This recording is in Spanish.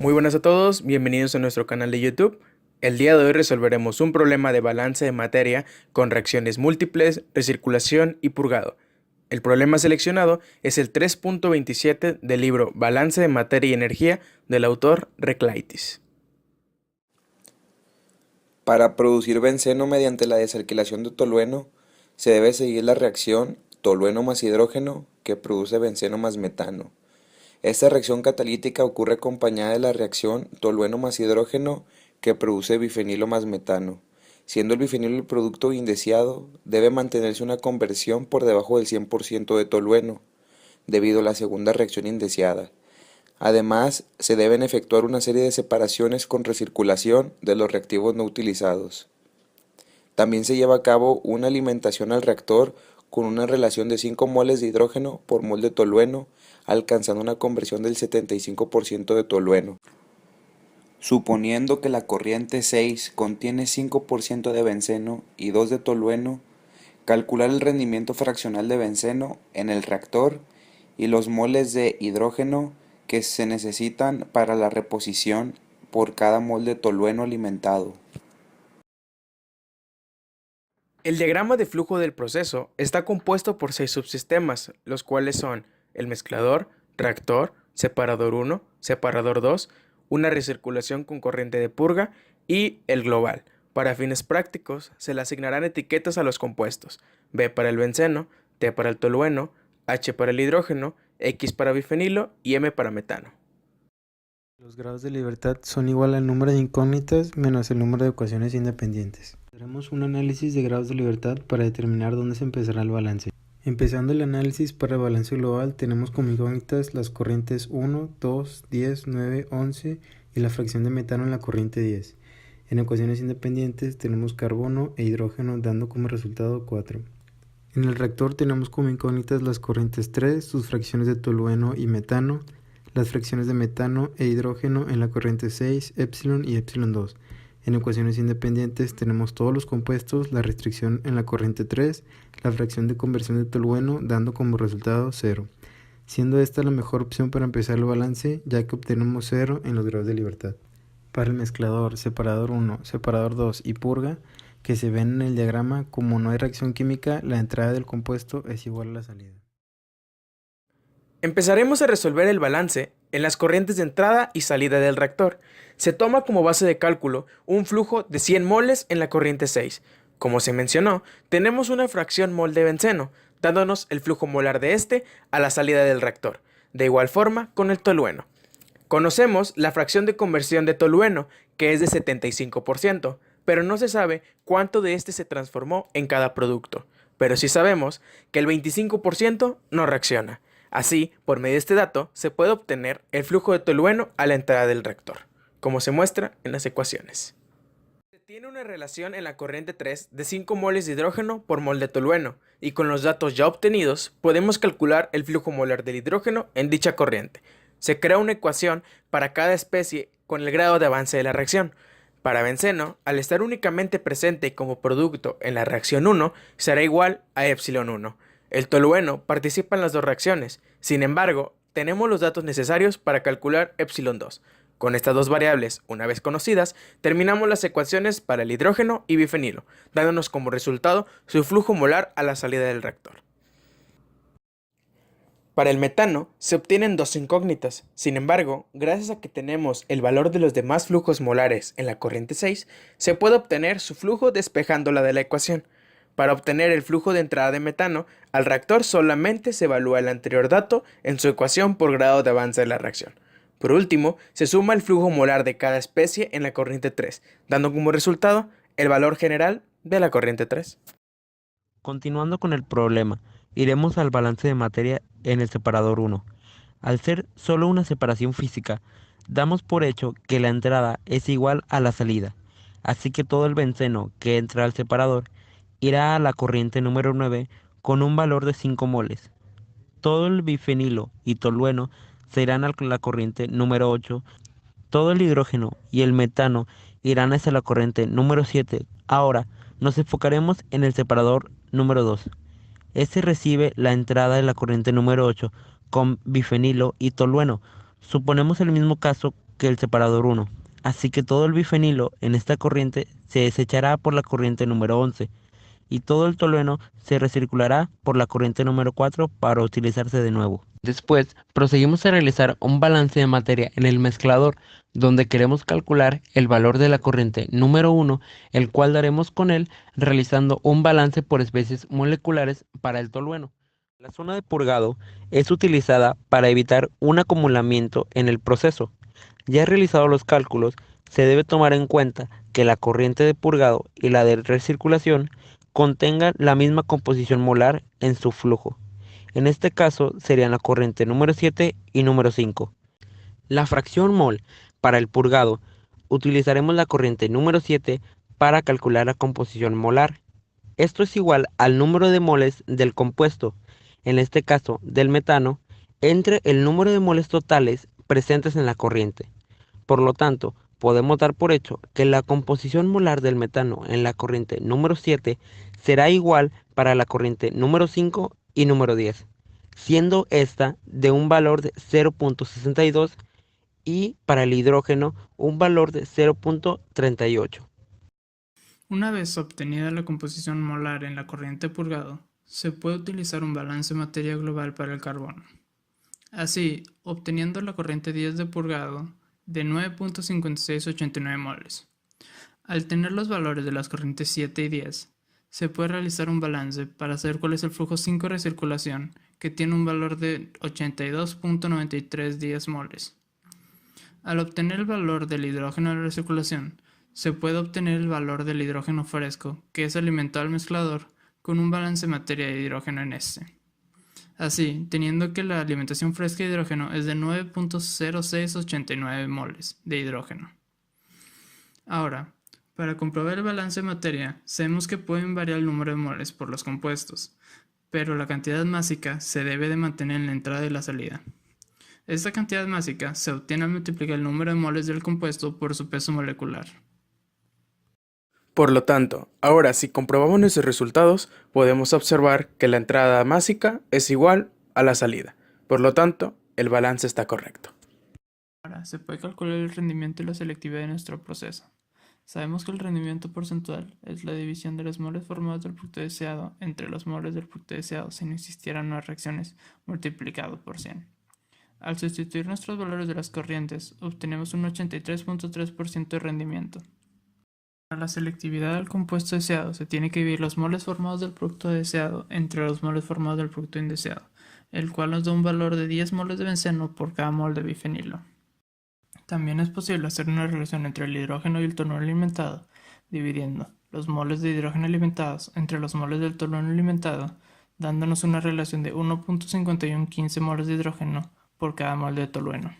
Muy buenas a todos, bienvenidos a nuestro canal de YouTube. El día de hoy resolveremos un problema de balance de materia con reacciones múltiples, recirculación y purgado. El problema seleccionado es el 3.27 del libro Balance de materia y energía del autor Reclaitis. Para producir benceno mediante la desalquilación de tolueno, se debe seguir la reacción tolueno más hidrógeno que produce benceno más metano. Esta reacción catalítica ocurre acompañada de la reacción tolueno más hidrógeno que produce bifenilo más metano. Siendo el bifenilo el producto indeseado, debe mantenerse una conversión por debajo del 100% de tolueno, debido a la segunda reacción indeseada. Además, se deben efectuar una serie de separaciones con recirculación de los reactivos no utilizados. También se lleva a cabo una alimentación al reactor con una relación de 5 moles de hidrógeno por mol de tolueno, alcanzando una conversión del 75% de tolueno. Suponiendo que la corriente 6 contiene 5% de benceno y 2 de tolueno, calcular el rendimiento fraccional de benceno en el reactor y los moles de hidrógeno que se necesitan para la reposición por cada mol de tolueno alimentado. El diagrama de flujo del proceso está compuesto por 6 subsistemas, los cuales son el mezclador, reactor, separador 1, separador 2, una recirculación con corriente de purga y el global. Para fines prácticos, se le asignarán etiquetas a los compuestos: B para el benceno, T para el tolueno, H para el hidrógeno, X para bifenilo y M para metano. Los grados de libertad son igual al número de incógnitas menos el número de ecuaciones independientes. Haremos un análisis de grados de libertad para determinar dónde se empezará el balance. Empezando el análisis para el balance global, tenemos como incógnitas las corrientes 1, 2, 10, 9, 11 y la fracción de metano en la corriente 10. En ecuaciones independientes tenemos carbono e hidrógeno dando como resultado 4. En el reactor tenemos como incógnitas las corrientes 3, sus fracciones de tolueno y metano, las fracciones de metano e hidrógeno en la corriente 6, epsilon y epsilon 2. En ecuaciones independientes tenemos todos los compuestos, la restricción en la corriente 3, la fracción de conversión de tolueno dando como resultado 0, siendo esta la mejor opción para empezar el balance ya que obtenemos 0 en los grados de libertad. Para el mezclador, separador 1, separador 2 y purga, que se ven en el diagrama, como no hay reacción química, la entrada del compuesto es igual a la salida. Empezaremos a resolver el balance en las corrientes de entrada y salida del reactor. Se toma como base de cálculo un flujo de 100 moles en la corriente 6. Como se mencionó, tenemos una fracción mol de benceno, dándonos el flujo molar de este a la salida del reactor. De igual forma con el tolueno. Conocemos la fracción de conversión de tolueno, que es de 75%, pero no se sabe cuánto de este se transformó en cada producto. Pero sí sabemos que el 25% no reacciona. Así, por medio de este dato, se puede obtener el flujo de tolueno a la entrada del reactor, como se muestra en las ecuaciones. Se tiene una relación en la corriente 3 de 5 moles de hidrógeno por mol de tolueno, y con los datos ya obtenidos, podemos calcular el flujo molar del hidrógeno en dicha corriente. Se crea una ecuación para cada especie con el grado de avance de la reacción. Para benceno, al estar únicamente presente como producto en la reacción 1, será igual a epsilon 1. El tolueno participa en las dos reacciones, sin embargo, tenemos los datos necesarios para calcular epsilon 2. Con estas dos variables, una vez conocidas, terminamos las ecuaciones para el hidrógeno y bifenilo, dándonos como resultado su flujo molar a la salida del reactor. Para el metano se obtienen dos incógnitas, sin embargo, gracias a que tenemos el valor de los demás flujos molares en la corriente 6, se puede obtener su flujo despejándola de la ecuación. Para obtener el flujo de entrada de metano, al reactor solamente se evalúa el anterior dato en su ecuación por grado de avance de la reacción. Por último, se suma el flujo molar de cada especie en la corriente 3, dando como resultado el valor general de la corriente 3. Continuando con el problema, iremos al balance de materia en el separador 1. Al ser solo una separación física, damos por hecho que la entrada es igual a la salida, así que todo el benceno que entra al separador irá a la corriente número 9 con un valor de 5 moles. Todo el bifenilo y tolueno se irán a la corriente número 8. Todo el hidrógeno y el metano irán hacia la corriente número 7. Ahora nos enfocaremos en el separador número 2. Este recibe la entrada de la corriente número 8 con bifenilo y tolueno. Suponemos el mismo caso que el separador 1, así que todo el bifenilo en esta corriente se desechará por la corriente número 11 y todo el tolueno se recirculará por la corriente número 4 para utilizarse de nuevo. Después, proseguimos a realizar un balance de materia en el mezclador, donde queremos calcular el valor de la corriente número 1, el cual daremos con él realizando un balance por especies moleculares para el tolueno. La zona de purgado es utilizada para evitar un acumulamiento en el proceso. Ya realizados los cálculos, se debe tomar en cuenta que la corriente de purgado y la de recirculación contengan la misma composición molar en su flujo. En este caso serían la corriente número 7 y número 5. La fracción mol para el purgado utilizaremos la corriente número 7 para calcular la composición molar. Esto es igual al número de moles del compuesto, en este caso del metano, entre el número de moles totales presentes en la corriente. Por lo tanto, podemos dar por hecho que la composición molar del metano en la corriente número 7 será igual para la corriente número 5 y número 10, siendo esta de un valor de 0.62 y para el hidrógeno un valor de 0.38. Una vez obtenida la composición molar en la corriente purgado, se puede utilizar un balance materia global para el carbono. Así, obteniendo la corriente 10 de purgado de 9.5689 moles. Al tener los valores de las corrientes 7 y 10, se puede realizar un balance para saber cuál es el flujo 5 de recirculación, que tiene un valor de 82.9310 moles. Al obtener el valor del hidrógeno de la recirculación, se puede obtener el valor del hidrógeno fresco, que es alimentado al mezclador, con un balance materia de hidrógeno en este. Así, teniendo que la alimentación fresca de hidrógeno es de 9.0689 moles de hidrógeno. Ahora, para comprobar el balance de materia, sabemos que pueden variar el número de moles por los compuestos, pero la cantidad másica se debe de mantener en la entrada y la salida. Esta cantidad másica se obtiene al multiplicar el número de moles del compuesto por su peso molecular. Por lo tanto, ahora si comprobamos nuestros resultados, podemos observar que la entrada másica es igual a la salida. Por lo tanto, el balance está correcto. Ahora, se puede calcular el rendimiento y la selectividad de nuestro proceso. Sabemos que el rendimiento porcentual es la división de los moles formados del producto deseado entre los moles del producto deseado si no existieran nuevas reacciones multiplicado por 100. Al sustituir nuestros valores de las corrientes, obtenemos un 83.3% de rendimiento. Para la selectividad del compuesto deseado, se tiene que dividir los moles formados del producto deseado entre los moles formados del producto indeseado, el cual nos da un valor de 10 moles de benceno por cada mol de bifenilo. También es posible hacer una relación entre el hidrógeno y el tolueno alimentado, dividiendo los moles de hidrógeno alimentados entre los moles del tolueno alimentado, dándonos una relación de 1.5115 moles de hidrógeno por cada mol de tolueno.